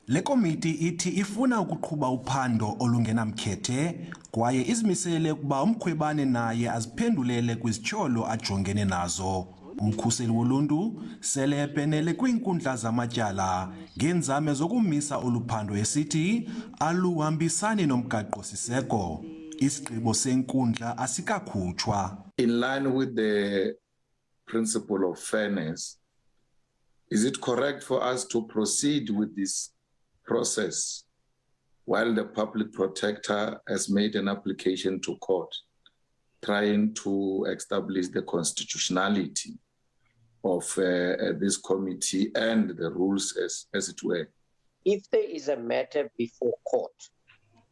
Lekomidi ithi ifuna ukuqhuba uphando olungenamkhethe kwaye izimisele ukuba uMkhwebane naye aziphendulele kwizityholo ajongene nazo. Umkhuseli woluntu sele epenele kwiinkundla zamatyala ngeenzame zokumisa oluphando esithi aluhambisani nomgaqo-siseko. Isigqibo senkundla asikakhutshwa. In line with the principle of fairness, is it correct for us to proceed with this process while the public protector has made an application to court trying to establish the constitutionality of this committee and the rules as it were? If there is a matter before court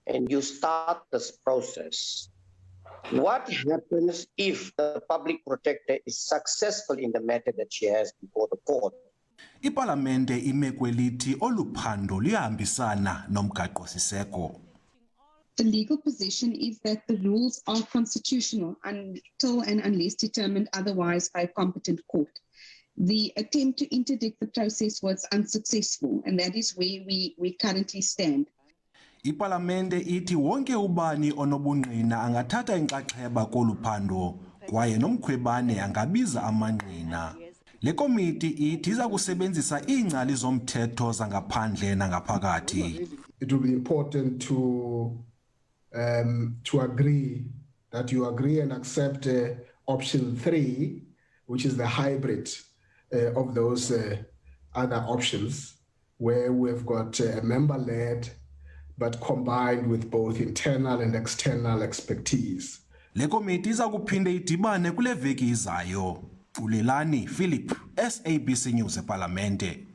and you start this process, what happens if the public protector is successful in the matter that she has before the court? Iphalamende ime kwelithi oluphando luyahambisana nomgaqo-siseko. The legal position is that the rules are constitutional until and unless determined otherwise by a competent court. The attempt to interdict the process was unsuccessful, and that is where we currently stand. Iphalamende ithi wonke ubani onobungqina angathatha inxaxheba koluphando kwaye noMkhwebane angabiza amangqina. Lekomidi ithi iza kusebenzisa iingcali zomthetho zangaphandle nangaphakathi. It will be important to agree that you agree and accept option 3, which is the hybrid of those other options, where we've got a member-led but combined with both internal and external expertise. Lekomidi iza kuphinde idibane kule veki izayo. Ulelani Philip, SABC News ePhalamende.